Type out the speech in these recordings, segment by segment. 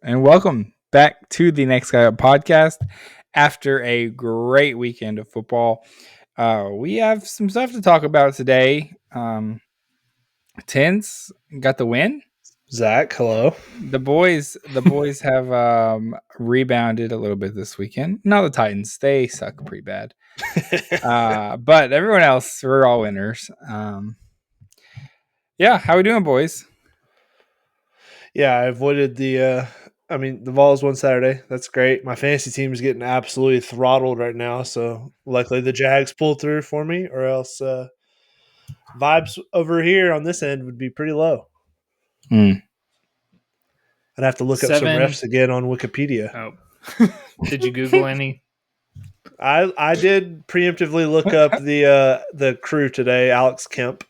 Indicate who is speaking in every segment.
Speaker 1: and welcome back to the Next Guy Up podcast. After a great weekend of football, we have some stuff to talk about today. Tens got the win.
Speaker 2: Zach, hello.
Speaker 1: The boys have rebounded a little bit this weekend. Not the Titans; they suck pretty bad. But everyone else, we're all winners. Yeah, how we doing, boys?
Speaker 2: Yeah, I avoided the Vols won Saturday. That's great. My fantasy team is getting absolutely throttled right now, so luckily the Jags pulled through for me, or else vibes over here on this end would be pretty low. I'd have to look up some refs again on Wikipedia.
Speaker 3: Oh. Did you Google any?
Speaker 2: I did preemptively look up the crew today, Alex Kemp.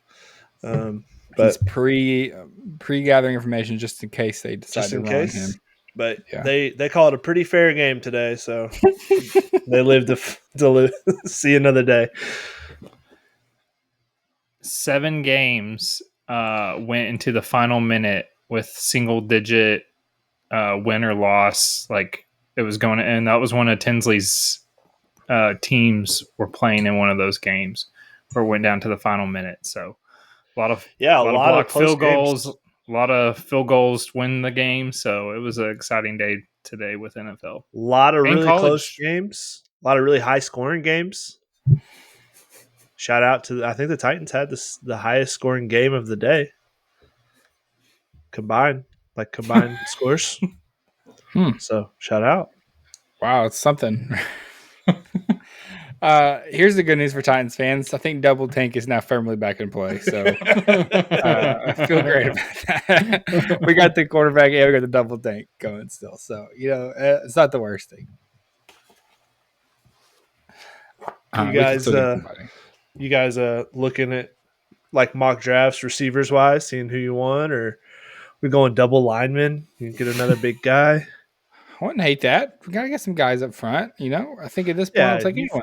Speaker 1: But he's pre-gathering information just in case they decide to run him.
Speaker 2: But yeah. they call it a pretty fair game today, so they live to see another day.
Speaker 3: 7 games went into the final minute with single-digit win or loss. Like it was going to end. That was one of Tinsley's teams were playing in one of those games where it went down to the final minute. So. A lot of field goals. A lot of field goals to win the game. So it was an exciting day today with NFL.
Speaker 2: A lot of really close games. A lot of really high scoring games. Shout out to I think the Titans had the highest scoring game of the day. Combined scores. So shout out.
Speaker 1: Wow, it's something. Here's the good news for Titans fans. I think Double Tank is now firmly back in play, so I feel great about that. We got the quarterback and we got the Double Tank going still, so it's not the worst thing.
Speaker 2: You guys looking at like mock drafts receivers wise, seeing who you want, or we going double linemen? You can get another big guy.
Speaker 1: I wouldn't hate that. We gotta get some guys up front. I think at this point I'll take anyone.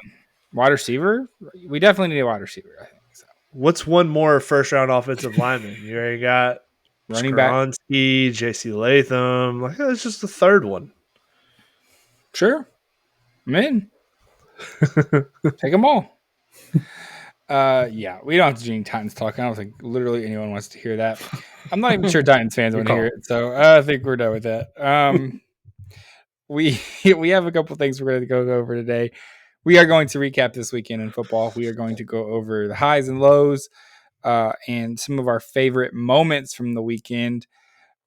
Speaker 1: Wide receiver? We definitely need a wide receiver, I think. So.
Speaker 2: What's one more first-round offensive lineman? You already got
Speaker 1: running back,
Speaker 2: J.C. Latham. Like it's just the third one.
Speaker 1: Sure, I'm in. Take them all. Yeah, we don't have to do any Titans talk. I don't think literally anyone wants to hear that. I'm not even sure Titans fans want to hear it, so I think we're done with that. We have a couple things we're going to go over today. We are going to recap this weekend in football. We are going to go over the highs and lows and some of our favorite moments from the weekend.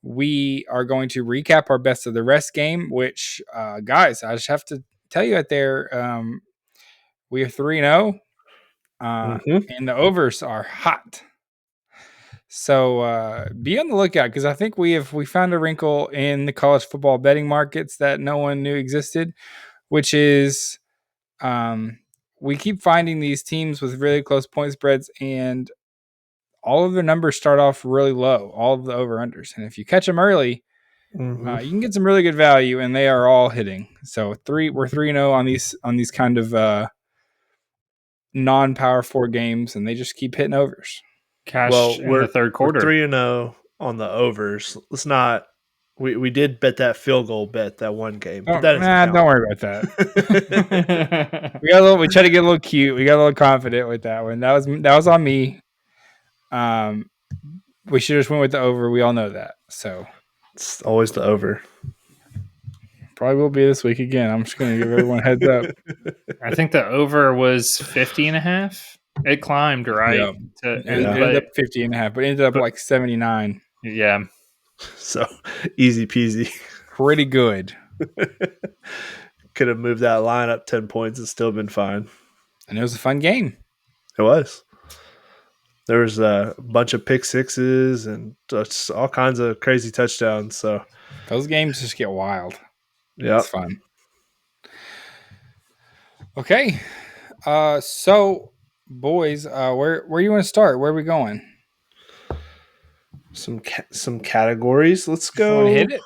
Speaker 1: We are going to recap our best of the rest game, which, guys, I just have to tell you out there, we are 3-0, and the overs are hot. So be on the lookout because I think we found a wrinkle in the college football betting markets that no one knew existed, which is we keep finding these teams with really close point spreads and all of their numbers start off really low, all of the over-unders. And if you catch them early, you can get some really good value and they are all hitting. So we're 3-0 on these kind of non-power 4 games and they just keep hitting overs.
Speaker 3: We're in the third quarter.
Speaker 2: We're 3-0 on the overs. Let's not. We did bet that field goal bet that one game. But
Speaker 1: don't worry about that. We tried to get a little cute. We got a little confident with that one. That was on me. We should have just went with the over. We all know that. So
Speaker 2: it's always the over.
Speaker 1: Probably will be this week again. I'm just going to give everyone a heads up.
Speaker 3: I think the over was 50.5. It climbed, right?
Speaker 1: Yeah. It ended up 50.5, but it ended up like 79.
Speaker 3: Yeah.
Speaker 2: So easy peasy.
Speaker 1: Pretty good.
Speaker 2: Could have moved that line up 10 points and still been fine.
Speaker 1: And it was a fun game.
Speaker 2: It was. There was a bunch of pick sixes and just all kinds of crazy touchdowns. So
Speaker 1: those games just get wild.
Speaker 2: Yeah.
Speaker 1: It's fun. Okay. So boys, where do you want to start? Where are we going?
Speaker 2: Some categories. Let's go.
Speaker 1: Hit it.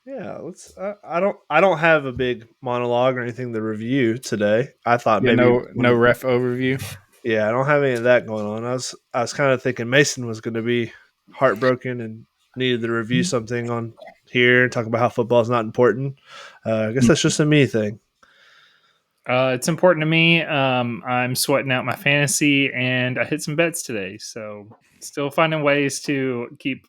Speaker 2: Yeah, let's. I don't have a big monologue or anything to review today. I thought maybe
Speaker 1: no ref overview.
Speaker 2: Yeah, I don't have any of that going on. I was kind of thinking Mason was going to be heartbroken and needed to review something on here and talk about how football is not important. I guess that's just a me thing.
Speaker 3: It's important to me. I'm sweating out my fantasy, and I hit some bets today. So still finding ways to keep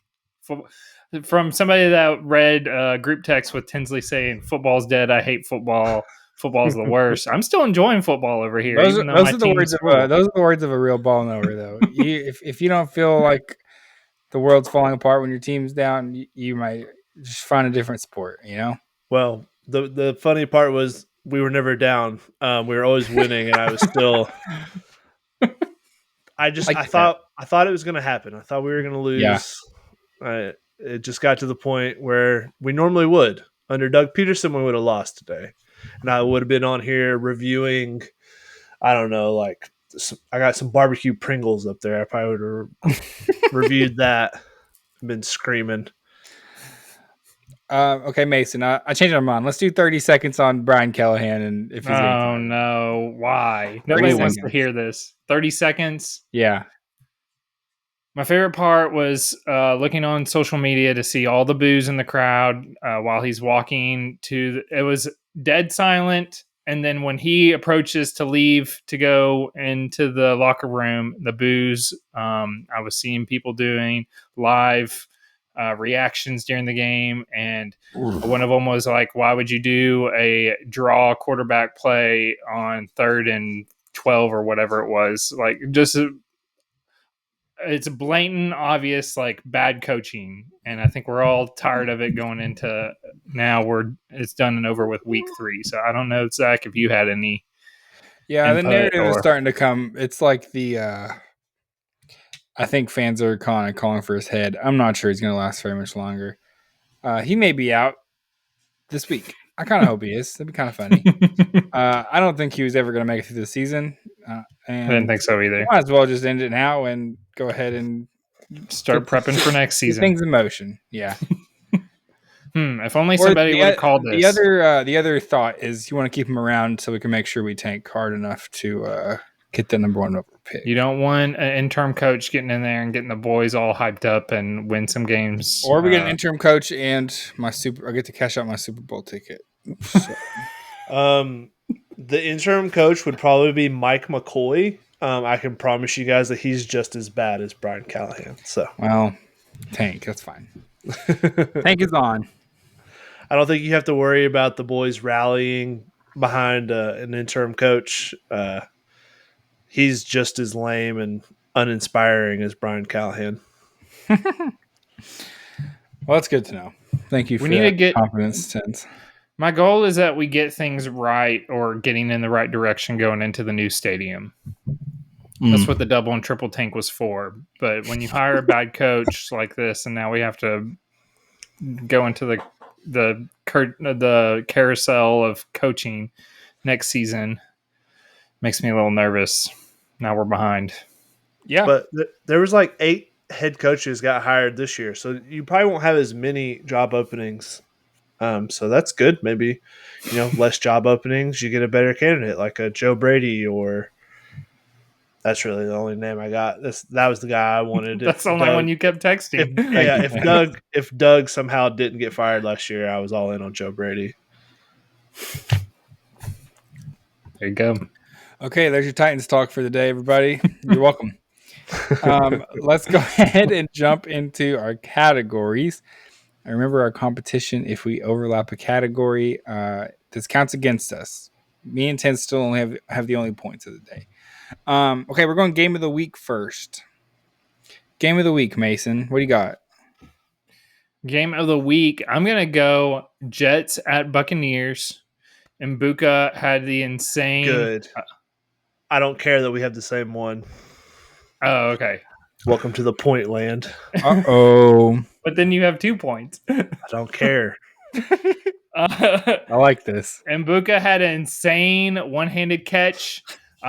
Speaker 3: from somebody that read group text with Tinsley saying football's dead. I hate football. Football's the worst. I'm still enjoying football over here, even though my team's
Speaker 1: those are the words of a real ball knower, though. If you don't feel like the world's falling apart when your team's down, you might just find a different sport.
Speaker 2: Well, the funny part was we were never down. We were always winning, and I was still. I thought it was going to happen. I thought we were going to lose. Yeah. It just got to the point where we normally would. Under Doug Peterson, we would have lost today, and I would have been on here reviewing. I don't know, like I got some barbecue Pringles up there. I probably would have reviewed that. Been screaming.
Speaker 1: Okay, Mason. I changed my mind. Let's do 30 seconds on Brian Callahan, and if he's
Speaker 3: no, why? Nobody wants to hear this. 30 seconds.
Speaker 1: Yeah.
Speaker 3: My favorite part was looking on social media to see all the boos in the crowd while he's walking to. It was dead silent, and then when he approaches to leave to go into the locker room, the boos. I was seeing people doing live reactions during the game, and one of them was like, "Why would you do a draw quarterback play on 3rd and 12 or whatever it was?" Like, just it's blatant, obvious, like bad coaching, and I think we're all tired of it going into now. It's done and over with week 3. So I don't know, Zach, if you had any.
Speaker 1: Yeah, the narrative is starting to come. It's like the. I think fans are calling for his head. I'm not sure he's going to last very much longer. He may be out this week. I kind of hope he is. That'd be kind of funny. I don't think he was ever going to make it through the season. And
Speaker 3: I didn't think so either.
Speaker 1: Might as well just end it now and go ahead and
Speaker 3: start prepping for next season.
Speaker 1: Things in motion. Yeah.
Speaker 3: If only somebody would have called this.
Speaker 1: The other thought is you want to keep him around so we can make sure we tank hard enough to get the number 1 pick.
Speaker 3: You don't want an interim coach getting in there and getting the boys all hyped up and win some games.
Speaker 1: Or we get an interim coach and I get to cash out my Super Bowl ticket. So.
Speaker 2: The interim coach would probably be Mike McCoy. I can promise you guys that he's just as bad as Brian Callahan. So,
Speaker 1: well, tank. That's fine. Tank is on.
Speaker 2: I don't think you have to worry about the boys rallying behind an interim coach. He's just as lame and uninspiring as Brian Callahan.
Speaker 1: Well, that's good to know. Thank you for that confidence, Tens.
Speaker 3: My goal is that we get things right or getting in the right direction going into the new stadium. That's what the double and triple tank was for. But when you hire a bad coach like this, and now we have to go into the carousel of coaching next season, makes me a little nervous. Now we're behind.
Speaker 2: Yeah, but there was like 8 head coaches got hired this year, so you probably won't have as many job openings. So that's good. Maybe, less job openings, you get a better candidate like a Joe Brady, or that's really the only name I got. That was the guy I wanted.
Speaker 3: That's the only one you kept texting.
Speaker 2: If Doug somehow didn't get fired last year, I was all in on Joe Brady.
Speaker 3: There you go.
Speaker 1: Okay, there's your Titans talk for the day, everybody. You're welcome. Let's go ahead and jump into our categories. I remember our competition. If we overlap a category, this counts against us. Me and Ten still only have the only points of the day. Okay, we're going game of the week first. Game of the week, Mason. What do you got?
Speaker 3: Game of the week. I'm going to go Jets at Buccaneers. And Buka had the insane.
Speaker 2: Good. I don't care that we have the same one.
Speaker 3: Oh, okay.
Speaker 2: Welcome to the point land.
Speaker 1: Uh-oh.
Speaker 3: But then you have 2 points.
Speaker 2: I don't care.
Speaker 1: I like this.
Speaker 3: And Buka had an insane one-handed catch.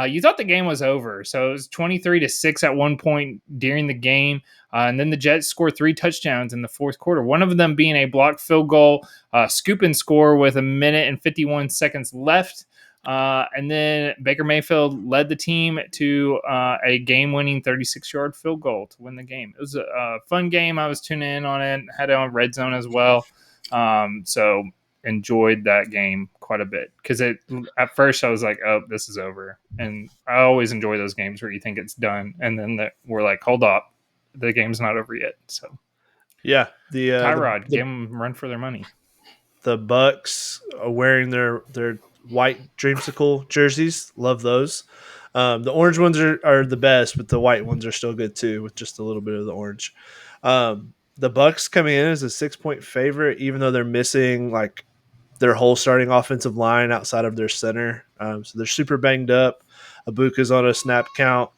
Speaker 3: You thought the game was over. So it was 23-6 at one point during the game. And then the Jets scored 3 touchdowns in the fourth quarter. One of them being a blocked field goal, scoop and score with 1 minute and 51 seconds left. And then Baker Mayfield led the team to a game-winning 36-yard field goal to win the game. It was a fun game. I was tuning in on it. Had it on Red Zone as well. So enjoyed that game quite a bit because at first I was like, oh, this is over. And I always enjoy those games where you think it's done. And then we're like, hold up, the game's not over yet. So
Speaker 2: Yeah,
Speaker 3: Tyrod, give them run for their money.
Speaker 2: The Bucks are wearing their white dreamsicle jerseys. Love those. The orange ones are the best, but the white ones are still good too, with just a little bit of the orange. The Bucks coming in as a 6-point favorite, even though they're missing like their whole starting offensive line outside of their center. So they're super banged up. Abuka's on a snap count.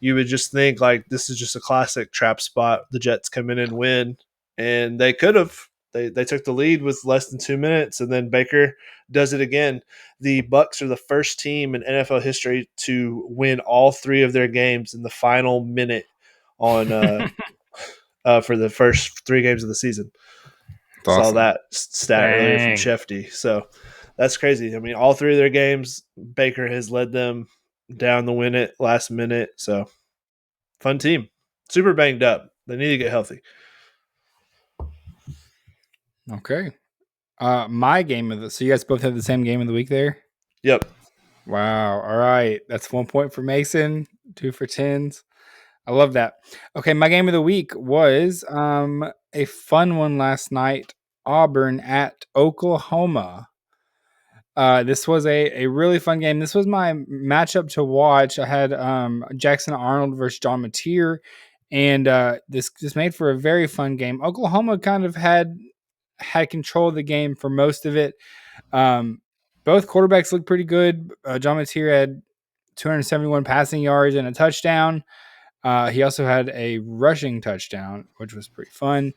Speaker 2: You would just think like this is just a classic trap spot. The Jets come in and win, and they could have. They took the lead with less than 2 minutes, and then Baker does it again. The Bucks are the first team in NFL history to win all 3 of their games in the final minute on for the first 3 games of the season.
Speaker 1: That's
Speaker 2: Saw
Speaker 1: awesome.
Speaker 2: that stat earlier from
Speaker 3: Dang.
Speaker 2: Shefty. So that's crazy. I mean, all 3 of their games, Baker has led them down the win it last minute. So fun team. Super banged up. They need to get healthy.
Speaker 1: Okay. My game of the so you guys both have the same game of the week there?
Speaker 2: Yep.
Speaker 1: Wow. All right. That's 1 point for Mason, 2 for Tins. I love that. Okay, my game of the week was a fun one last night. Auburn at Oklahoma. This was a really fun game. This was my matchup to watch. I had Jackson Arnold versus John Mateer, and this made for a very fun game. Oklahoma kind of had control of the game for most of it. Both quarterbacks looked pretty good. John Mateer had 271 passing yards and a touchdown. He also had a rushing touchdown, which was pretty fun.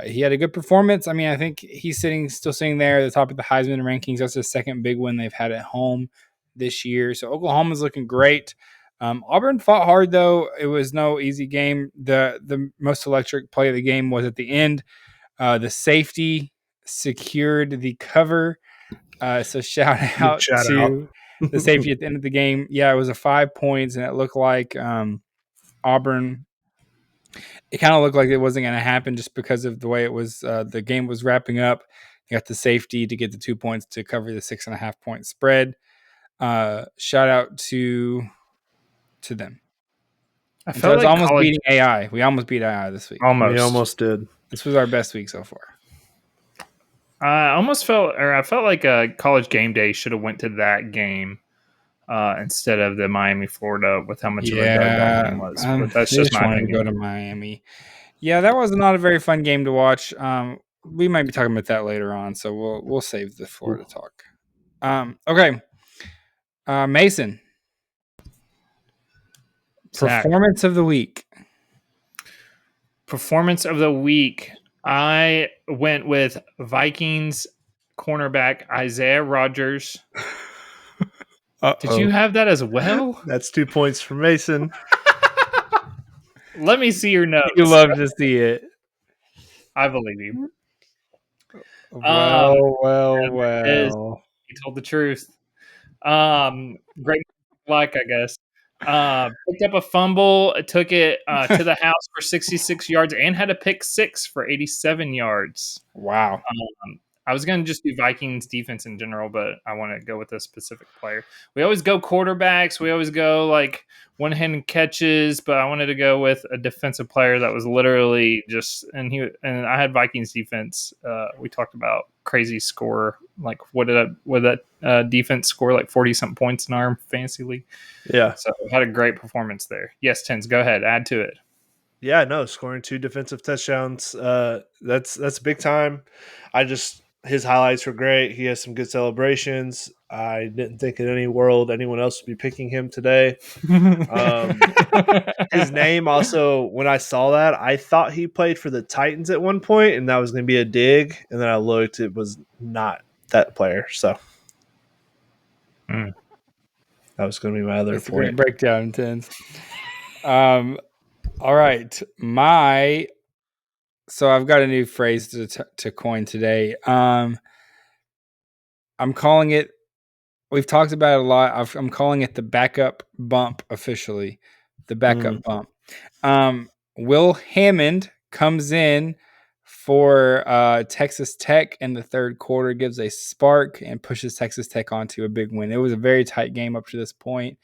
Speaker 1: He had a good performance. I mean, I think he's still sitting there at the top of the Heisman rankings. That's the second big win they've had at home this year. So Oklahoma's looking great. Auburn fought hard, though. It was no easy game. The most electric play of the game was at the end. The safety secured the cover. So shout out to the safety at the end of the game. Yeah, it was a 5 points, and it looked like Auburn. It kind of looked like it wasn't going to happen just because of the way it was. The game was wrapping up. You got the safety to get the 2 points to cover the 6.5 point spread. Shout out to them.
Speaker 3: I felt
Speaker 1: it's
Speaker 3: like
Speaker 1: almost beating AI. We almost beat AI this week.
Speaker 2: We almost did.
Speaker 1: This was our best week so far.
Speaker 3: I felt like a college game day should have went to that game instead of the Miami, Florida, with how much of a dud that game was. But that's just my opinion.
Speaker 1: To go to Miami. Yeah, that was not a very fun game to watch. We might be talking about that later on, so we'll save the Florida talk. Okay. Mason.
Speaker 3: Zach.
Speaker 1: Performance of the week.
Speaker 3: Performance of the week. I went with Vikings cornerback Isaiah Rodgers. Did you have that as well?
Speaker 2: That's 2 points for Mason.
Speaker 3: Let me see your notes.
Speaker 1: You love to see it.
Speaker 3: I believe you.
Speaker 1: Well.
Speaker 3: He told the truth. Great luck, I guess. Picked up a fumble, took it to the house for 66 yards, and had a pick 6 for 87 yards.
Speaker 1: Wow.
Speaker 3: I was going to just do Vikings defense in general, but I want to go with a specific player. We always go quarterbacks. We always go like one-handed catches, but I wanted to go with a defensive player that was literally just and I had Vikings defense. We talked about crazy score. Like what did that defense score? Like 40-something points in our fantasy league.
Speaker 2: Yeah.
Speaker 3: So had a great performance there. Yes, Tens, go ahead. Add to it.
Speaker 2: Yeah, no, scoring 2 defensive touchdowns. That's big time. His highlights were great. He has some good celebrations. I didn't think in any world anyone else would be picking him today. His name also, when I saw that, I thought he played for the Titans at one point, and that was going to be a dig. And then I looked, it was not that player. So that was going to be my other
Speaker 1: That's
Speaker 2: point.
Speaker 1: a great breakdown, Tens. All right. So I've got a new phrase to coin today. I'm calling it, we've talked about it a lot. I'm calling it the backup bump officially. The backup bump. Will Hammond comes in for Texas Tech in the third quarter gives a spark and pushes Texas Tech onto a big win. It was a very tight game up to this point.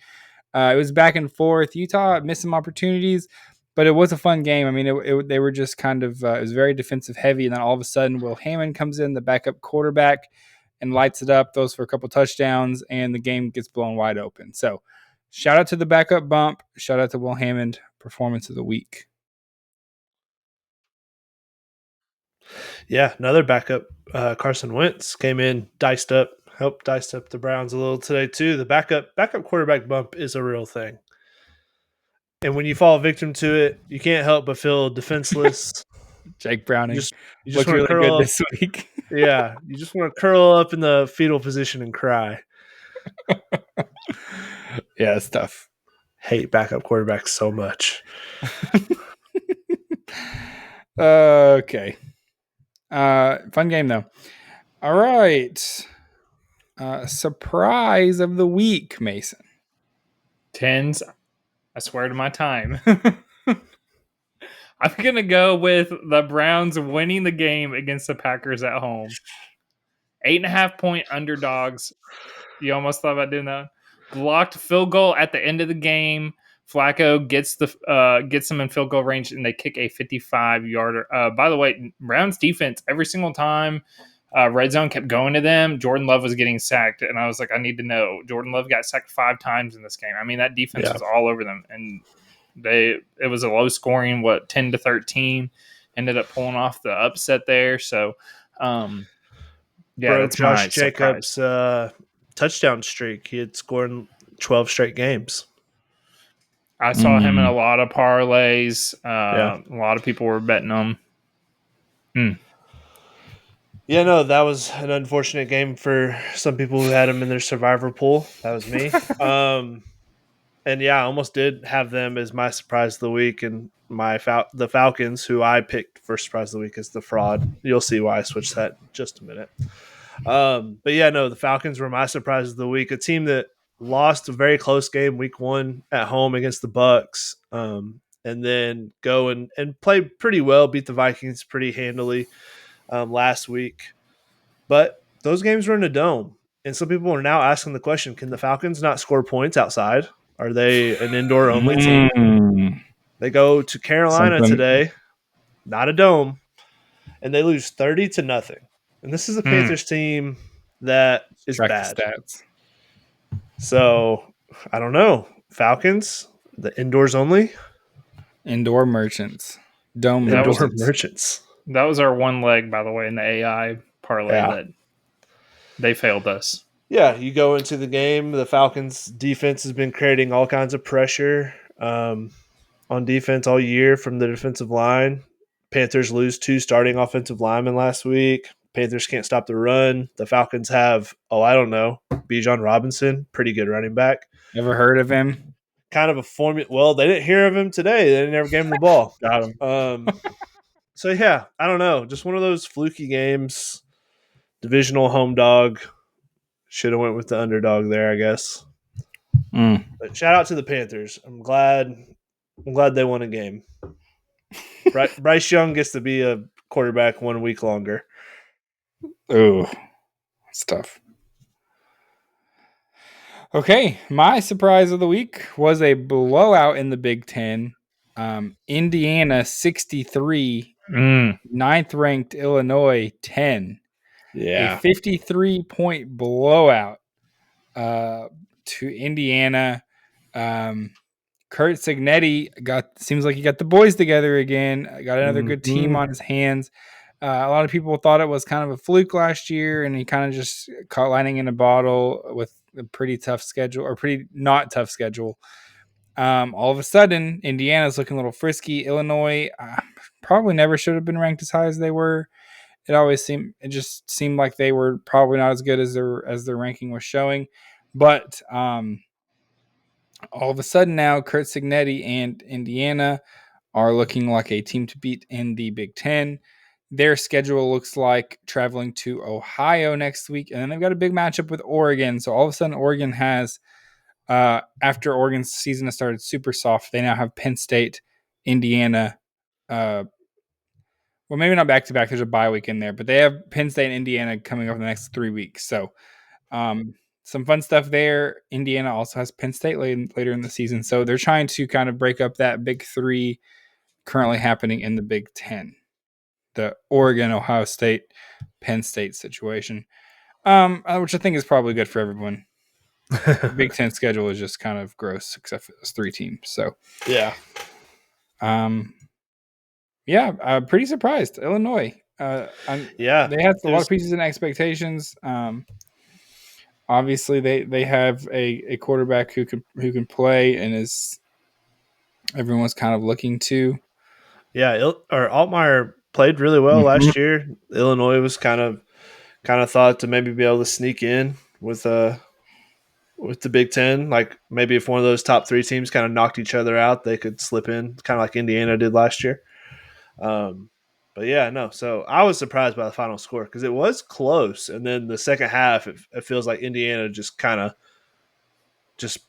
Speaker 1: It was back and forth. Utah missed some opportunities, but it was a fun game. I mean, they were just kind of it was very defensive heavy, and then all of a sudden, Will Hammond comes in, the backup quarterback, and lights it up, throws for a couple touchdowns, and the game gets blown wide open. So, shout out to the backup bump. Shout out to Will Hammond, performance of the week.
Speaker 2: Yeah, another backup. Carson Wentz came in, helped dice up the Browns a little today too. The backup quarterback bump is a real thing, and when you fall victim to it, you can't help but feel defenseless.
Speaker 1: Jake Browning
Speaker 2: You just
Speaker 1: looked
Speaker 2: want to
Speaker 1: really good
Speaker 2: curl up.
Speaker 1: this week.
Speaker 2: Yeah, you just want to curl up in the fetal position and cry.
Speaker 1: Yeah, it's tough.
Speaker 2: Hate backup quarterbacks so much.
Speaker 1: Okay. Fun game though. All right. Surprise of the week, Mason.
Speaker 3: Tens. I swear to my time. I'm going to go with the Browns winning the game against the Packers at home. 8.5-point underdogs. You almost thought about doing that. Blocked field goal at the end of the game. Flacco gets them in field goal range, and they kick a 55-yarder. By the way, Browns defense, every single time red zone kept going to them, Jordan Love was getting sacked, and I was like, I need to know. Jordan Love got sacked 5 times in this game. I mean, that defense was all over them, and it was a low scoring 10-13. Ended up pulling off the upset there. So, yeah,
Speaker 2: broke
Speaker 3: that's
Speaker 2: Josh
Speaker 3: my
Speaker 2: Jacobs' touchdown streak. He had scored 12 straight games.
Speaker 3: I saw him in a lot of parlays. A lot of people were betting him.
Speaker 2: Yeah, no, that was an unfortunate game for some people who had him in their survivor pool. That was me. And yeah, I almost did have them as my surprise of the week, and the Falcons, who I picked for surprise of the week, as the fraud. You'll see why I switched that in just a minute. But yeah, no, the Falcons were my surprise of the week. A team that lost a very close game week 1 at home against the Bucs, and then go and play pretty well, beat the Vikings pretty handily last week. But those games were in a dome, and some people are now asking the question, can the Falcons not score points outside? Are they an indoor-only team? They go to Carolina today, not a dome, and they lose 30-0. And this is a Panthers team that is bad.
Speaker 1: Stats.
Speaker 2: So, I don't know. Falcons, the indoors only?
Speaker 1: Indoor merchants. Dome
Speaker 2: Indoor merchants.
Speaker 3: That was our one leg, by the way, in the AI parlay that they failed us.
Speaker 2: Yeah, you go into the game. The Falcons' defense has been creating all kinds of pressure on defense all year from the defensive line. Panthers lose 2 starting offensive linemen last week. Panthers can't stop the run. The Falcons have, Bijan Robinson, pretty good running back.
Speaker 1: Ever heard of him?
Speaker 2: Kind of a formula. Well, they didn't hear of him today. They never gave him the ball.
Speaker 3: Got him.
Speaker 2: So, yeah, I don't know. Just one of those fluky games. Divisional home dog. Should have went with the underdog there, I guess. But shout out to the Panthers. I'm glad they won a game. Bryce Young gets to be a quarterback 1 week longer.
Speaker 1: Oh, that's tough. Okay, my surprise of the week was a blowout in the Big Ten. Indiana 63, ninth-ranked Illinois 10.
Speaker 2: Yeah.
Speaker 1: A 53-point blowout to Indiana. Kurt Cignetti seems like he got the boys together again. Got another good team on his hands. A lot of people thought it was kind of a fluke last year, and he kind of just caught lightning in a bottle with a pretty tough schedule, or pretty not tough schedule. All of a sudden, Indiana's looking a little frisky. Illinois probably never should have been ranked as high as they were. It just seemed like they were probably not as good as their ranking was showing. But all of a sudden now, Kurt Cignetti and Indiana are looking like a team to beat in the Big Ten. Their schedule looks like traveling to Ohio next week, and then they've got a big matchup with Oregon. So all of a sudden, Oregon has, after Oregon's season has started super soft, they now have Penn State, Indiana, well, maybe not back to back. There's a bye week in there, but they have Penn State and Indiana coming up in the next 3 weeks. So, some fun stuff there. Indiana also has Penn State later in the season, so they're trying to kind of break up that big three currently happening in the Big Ten, the Oregon, Ohio State, Penn State situation, which I think is probably good for everyone. The Big Ten schedule is just kind of gross, except for those 3 teams. So,
Speaker 2: Yeah.
Speaker 1: I'm pretty surprised. Illinois.
Speaker 2: Yeah.
Speaker 1: They had a lot of pieces and expectations. Obviously, they have a quarterback who can play and is everyone's kind of looking to.
Speaker 2: Yeah, Altmaier played really well last year. Illinois was kind of thought to maybe be able to sneak in with the Big Ten. Like maybe if one of those top 3 teams kind of knocked each other out, they could slip in, kind of like Indiana did last year. But yeah, no. So I was surprised by the final score because it was close, and then the second half, it feels like Indiana just kind of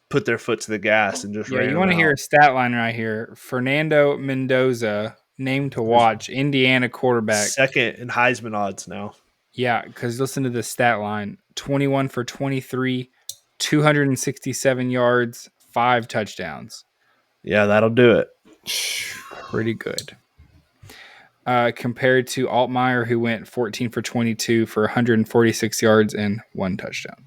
Speaker 2: put their foot to the gas and just ran.
Speaker 1: You want to hear a stat line right here? Fernando Mendoza named to watch, Indiana quarterback,
Speaker 2: second in Heisman odds now.
Speaker 1: Yeah, because listen to this stat line: 21 for 23, 267 yards, 5 touchdowns.
Speaker 2: Yeah, that'll do it.
Speaker 1: Pretty good. Compared to Altmaier, who went 14 for 22 for 146 yards and 1 touchdown.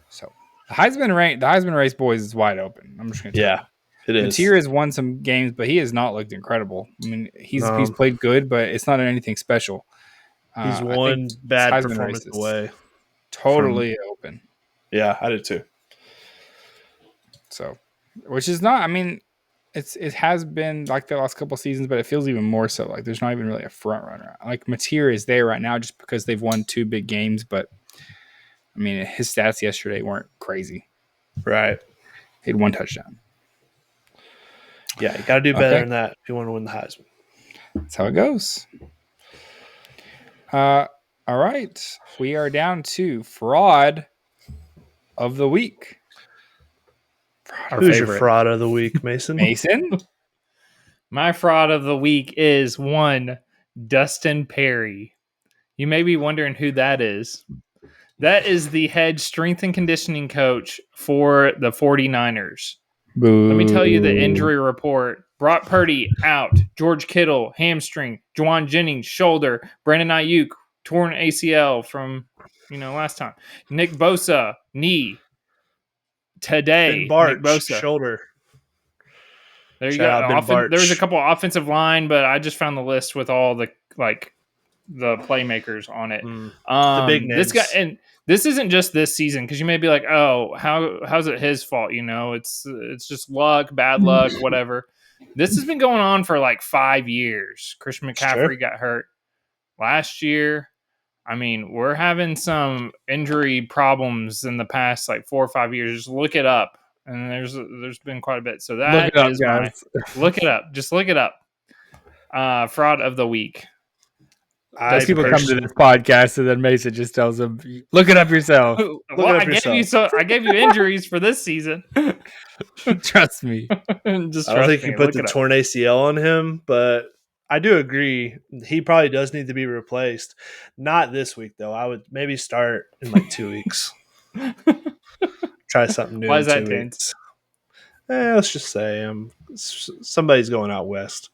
Speaker 1: So the Heisman race, boys, is wide open. I'm just going to tell you.
Speaker 2: It is.
Speaker 1: Mateer has won some games, but he has not looked incredible. I mean, he's played good, but it's not anything special.
Speaker 2: He's one bad performance away.
Speaker 1: Totally open.
Speaker 2: Yeah, I did too.
Speaker 1: So, which is not, I mean, it has been like the last couple of seasons, but it feels even more so. Like there's not even really a front runner. Like Mateer is there right now just because they've won 2 big games, but I mean, his stats yesterday weren't crazy.
Speaker 2: Right.
Speaker 1: He had 1 touchdown.
Speaker 2: Yeah, you got to do better than that if you want to win the Heisman.
Speaker 1: That's how it goes. All right. We are down to fraud of the week.
Speaker 2: Who's your fraud of the week, Mason?
Speaker 1: Mason?
Speaker 3: My fraud of the week is one Dustin Perry. You may be wondering who that is. That is the head strength and conditioning coach for the 49ers.
Speaker 1: Boo.
Speaker 3: Let me tell you the injury report. Brock Purdy out. George Kittle, hamstring. Juwan Jennings, shoulder. Brandon Ayuk, torn ACL from last time. Nick Bosa, knee. Today,
Speaker 2: Barch,
Speaker 3: Nick Bosa,
Speaker 2: shoulder.
Speaker 3: There you go. There was a couple of offensive line, but I just found the list with all the the playmakers on it.
Speaker 2: The big names.
Speaker 3: This guy, and this isn't just this season, because you may be like, oh, how's it his fault? It's just luck, bad luck, whatever. This has been going on for like 5 years. Christian McCaffrey got hurt last year. I mean, we're having some injury problems in the past like 4 or 5 years. Just look it up, and there's been quite a bit. So that is look it up. Just look it up. Fraud of the week.
Speaker 1: People come to this podcast and then Mason just tells them, "Look it up yourself."
Speaker 3: I gave you injuries for this season.
Speaker 1: Trust me.
Speaker 2: I don't think you put the torn ACL on him, but I do agree. He probably does need to be replaced. Not this week, though. I would maybe start in like 2 weeks. Try something new.
Speaker 3: Why is that tense?
Speaker 2: Let's just say somebody's going out west.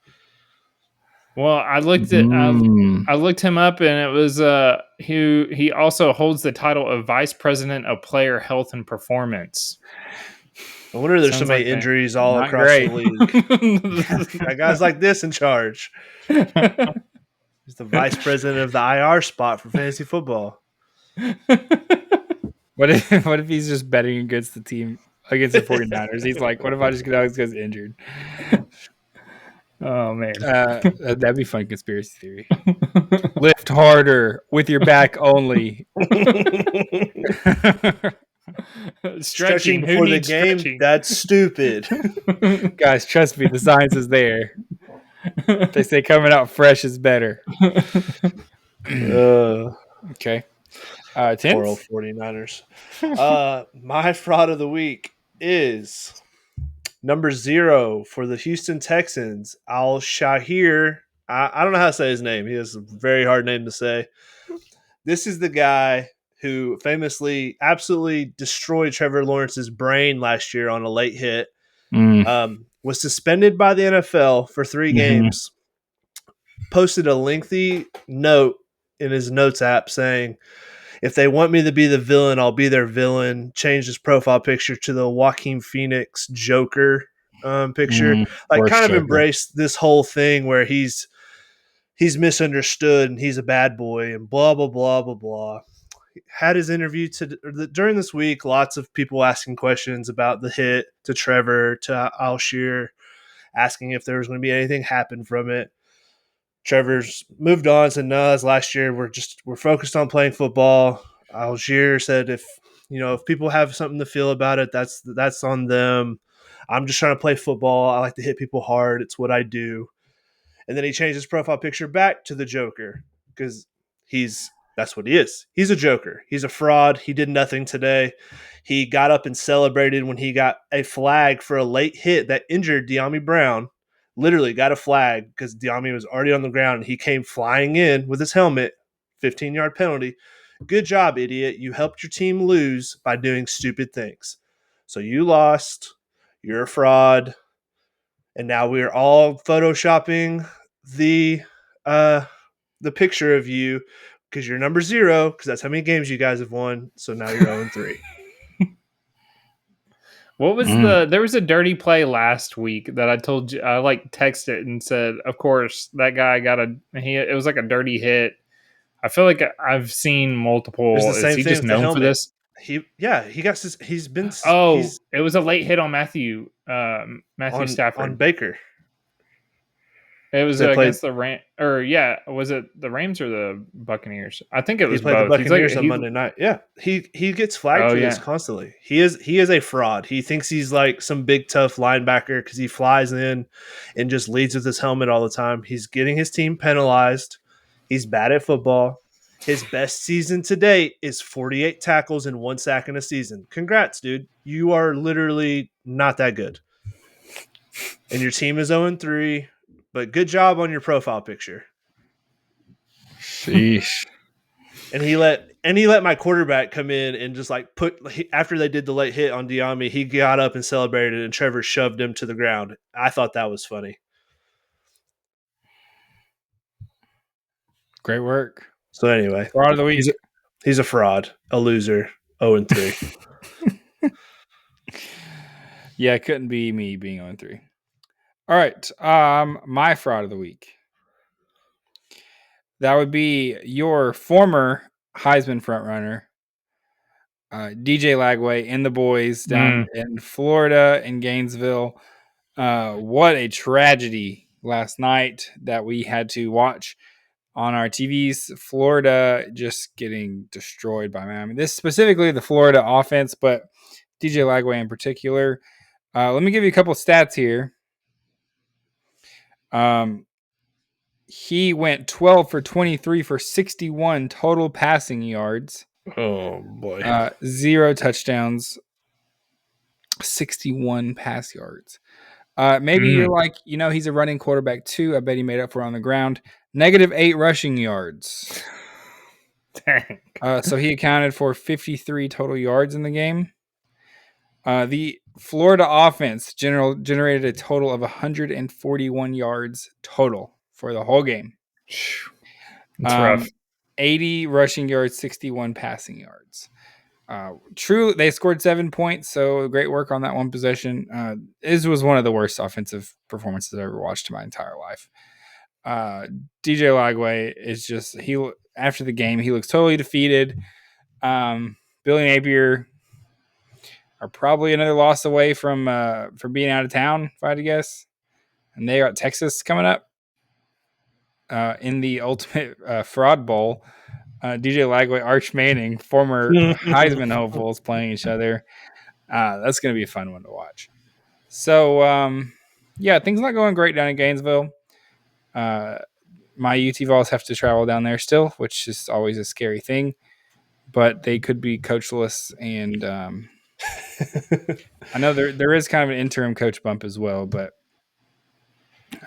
Speaker 3: Well, I looked him up, and it was he also holds the title of Vice President of Player Health and Performance.
Speaker 2: I wonder there's so many injuries all across the league. Got guys like this in charge. He's the vice president of the IR spot for fantasy football.
Speaker 1: What if he's just betting against the team, against the 49ers? He's like, what if I just get Alex gets injured?
Speaker 3: Oh, man.
Speaker 1: That'd be fun conspiracy theory. Lift harder with your back only.
Speaker 2: Stretching before the game, stretching? That's stupid.
Speaker 1: Guys, trust me, the science is there. They say coming out fresh is better. Okay.
Speaker 2: Poor old 49ers. My fraud of the week is number 0 for the Houston Texans, Al-Shahir I don't know how to say his name. He has a very hard name to say. This is the guy who famously absolutely destroyed Trevor Lawrence's brain last year on a late hit. Was suspended by the NFL for 3 games. Posted a lengthy note in his notes app saying, if they want me to be the villain, I'll be their villain. Changed his profile picture to the Joaquin Phoenix Joker picture. Like, kind of embraced this whole thing where he's misunderstood and he's a bad boy and blah, blah, blah, blah, blah. Had his interview during this week. Lots of people asking questions about the hit to Trevor, to Alshire, asking if there was going to be anything happen from it. Trevor's moved on, said no, it's last year. We're focused on playing football. Algier said if people have something to feel about it, that's on them. I'm just trying to play football. I like to hit people hard. It's what I do. And then he changed his profile picture back to the Joker because that's what he is. He's a Joker. He's a fraud. He did nothing today. He got up and celebrated when he got a flag for a late hit that injured De'Ami Brown. Literally got a flag because De'Ami was already on the ground and he came flying in with his helmet. 15-yard penalty. Good job, idiot. You helped your team lose by doing stupid things. So you lost. You're a fraud. And now we're all photoshopping the picture of you because you're number 0 because that's how many games you guys have won. So now you're 0-3.
Speaker 3: What was there was a dirty play last week that I told you, I texted and said, of course, that guy it was like a dirty hit. I feel like I've seen multiple. Is he just known for this?
Speaker 2: It
Speaker 3: was a late hit on Matthew Stafford.
Speaker 2: On Baker.
Speaker 3: It was against the Rams, was it the Rams or the Buccaneers? I think it was both.
Speaker 2: The Buccaneers on Monday night. Yeah, he gets flagged for this constantly. He is a fraud. He thinks he's like some big tough linebacker because he flies in and just leads with his helmet all the time. He's getting his team penalized. He's bad at football. His best season to date is 48 tackles and 1 sack in a season. Congrats, dude. You are literally not that good. And your team is 0-3. But good job on your profile picture.
Speaker 1: Sheesh.
Speaker 2: And he let my quarterback come in and just after they did the late hit on De'Ami, he got up and celebrated and Trevor shoved him to the ground. I thought that was funny.
Speaker 1: Great work.
Speaker 2: So anyway,
Speaker 1: fraud of the week.
Speaker 2: He's a fraud, a loser, 0-3.
Speaker 1: Yeah, it couldn't be me being 0-3. All right, my fraud of the week. That would be your former Heisman frontrunner, DJ Lagway, and the boys down in Florida in Gainesville. What a tragedy last night that we had to watch on our TVs. Florida just getting destroyed by Miami. This specifically the Florida offense, but DJ Lagway in particular. Let me give you a couple stats here. He went 12 for 23 for 61 total passing yards.
Speaker 2: Oh boy.
Speaker 1: 0 touchdowns, 61 pass yards. Maybe you're like, he's a running quarterback too. I bet he made up for it on the ground. -8 rushing yards.
Speaker 3: Dang.
Speaker 1: So he accounted for 53 total yards in the game. The Florida offense generated a total of 141 yards total for the whole game.
Speaker 3: That's rough.
Speaker 1: 80 rushing yards, 61 passing yards. True, they scored 7 points, so great work on that one possession. This was one of the worst offensive performances I've ever watched in my entire life. DJ Lagway is just after the game, he looks totally defeated. Billy Napier are probably another loss away from being out of town, if I had to guess. And they got Texas coming up in the Ultimate Fraud Bowl. DJ Lagway, Arch Manning, former Heisman hopefuls playing each other. That's going to be a fun one to watch. So, things not going great down in Gainesville. My UT Vols have to travel down there still, which is always a scary thing. But they could be coachless, and I know there is kind of an interim coach bump as well. But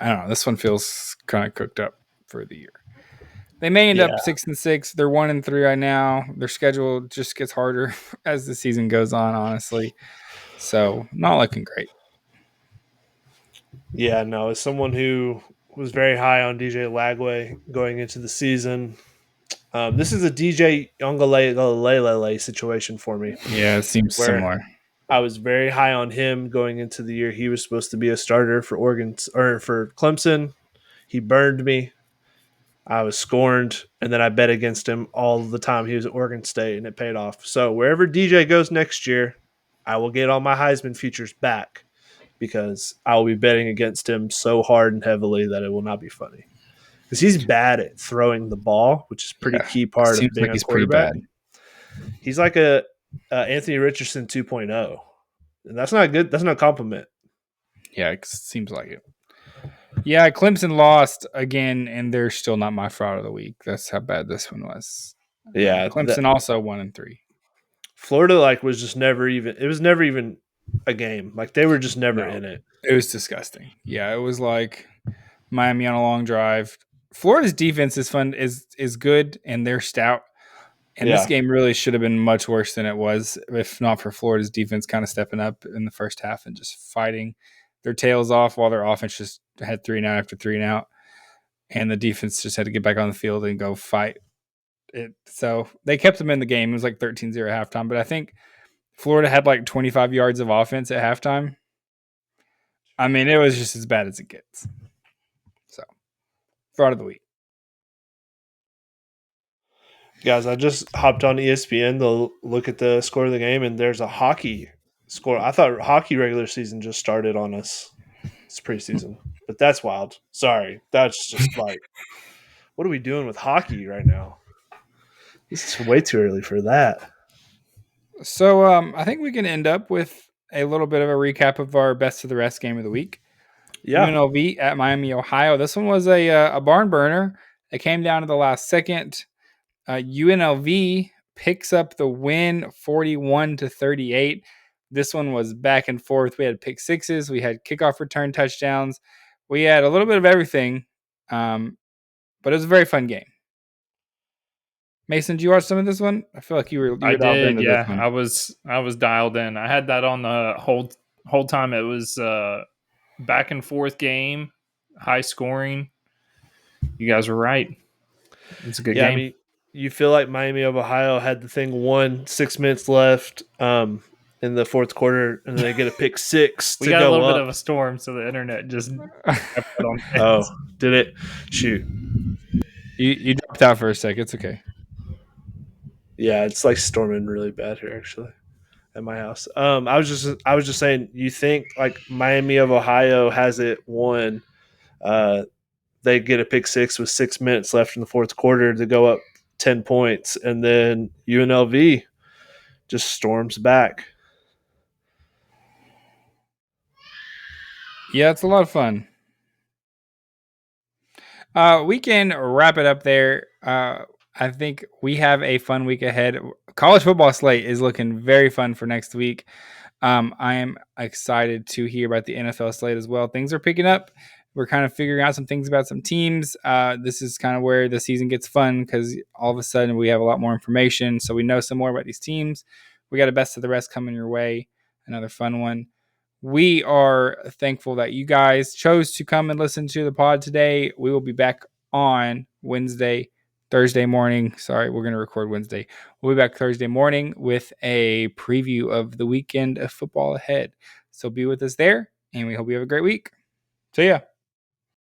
Speaker 1: I don't know. This one feels kind of cooked up for the year. They may end up 6-6. They're 1-3 right now. Their schedule just gets harder as the season goes on, honestly. So not looking great.
Speaker 2: Yeah, no, as someone who was very high on DJ Lagway going into the season, this is a DJ Yongalele situation for me.
Speaker 1: Yeah, it seems
Speaker 2: Where
Speaker 1: similar.
Speaker 2: I was very high on him going into the year. He was supposed to be a starter for Oregon or for Clemson. He burned me. I was scorned, and then I bet against him all the time he was at Oregon State, and it paid off. So wherever DJ goes next year, I will get all my Heisman futures back because I will be betting against him so hard and heavily that it will not be funny. Because he's bad at throwing the ball, which is a pretty key part of
Speaker 1: Seems
Speaker 2: being
Speaker 1: like
Speaker 2: a
Speaker 1: he's pretty
Speaker 2: quarterback.
Speaker 1: bad.
Speaker 2: He's like a Anthony Richardson 2.0, and that's not good. That's not a compliment.
Speaker 1: Yeah, it seems like it. Yeah, Clemson lost again, and they're still not my fraud of the week. That's how bad this one was.
Speaker 2: Yeah,
Speaker 1: Clemson also 1-3.
Speaker 2: Florida was just never even. It was never even a game. Like they were just never in it.
Speaker 1: It was disgusting. Yeah, it was like Miami on a long drive. Florida's defense is good, and they're stout. And this game really should have been much worse than it was, if not for Florida's defense kind of stepping up in the first half and just fighting their tails off while their offense just had 3-and-out after 3-and-out. And the defense just had to get back on the field and go fight it. So they kept them in the game. It was like 13-0 at halftime. But I think Florida had like 25 yards of offense at halftime. I mean, it was just as bad as it gets. So, fraud of the week.
Speaker 2: Guys, I just hopped on ESPN to look at the score of the game, and there's a hockey score. I thought hockey regular season just started on us. It's preseason, but that's wild. Sorry, that's just like, what are we doing with hockey right now? This is way too early for that.
Speaker 1: So, I think we can end up with a little bit of a recap of our best of the rest game of the week.
Speaker 2: Yeah,
Speaker 1: UNLV at Miami, Ohio. This one was a barn burner. It came down to the last second. UNLV picks up the win 41-38. This one was back and forth. We had pick sixes. We had kickoff return touchdowns. We had a little bit of everything, but it was a very fun game. Mason, did you watch some of this one? I feel like you were
Speaker 3: I
Speaker 1: dialed
Speaker 3: did,
Speaker 1: into
Speaker 3: yeah.
Speaker 1: this one.
Speaker 3: I was dialed in. I had that on the whole time. It was back and forth game, high scoring. You guys were right. It's a good game.
Speaker 2: I mean, you feel like Miami of Ohio had the thing won, 6 minutes left in the fourth quarter, and they get a pick six.
Speaker 3: We got a little bit of a storm, so the internet just kept it on.
Speaker 2: Oh, did it? Shoot.
Speaker 1: You dropped out for a sec. It's okay.
Speaker 2: Yeah, it's like storming really bad here actually at my house. I was just saying, you think like Miami of Ohio has it won, they get a pick six with 6 minutes left in the fourth quarter to go up 10 points, and then UNLV just storms back.
Speaker 1: Yeah, it's a lot of fun. We can wrap it up there. I think we have a fun week ahead. College football slate is looking very fun for next week. I am excited to hear about the NFL slate as well. Things are picking up. We're kind of figuring out some things about some teams. This is kind of where the season gets fun because all of a sudden we have a lot more information. So we know some more about these teams. We got a best of the rest coming your way. Another fun one. We are thankful that you guys chose to come and listen to the pod today. We will be back on Thursday morning. Sorry, we're going to record Wednesday. We'll be back Thursday morning with a preview of the weekend of football ahead. So be with us there, and we hope you have a great week. See ya.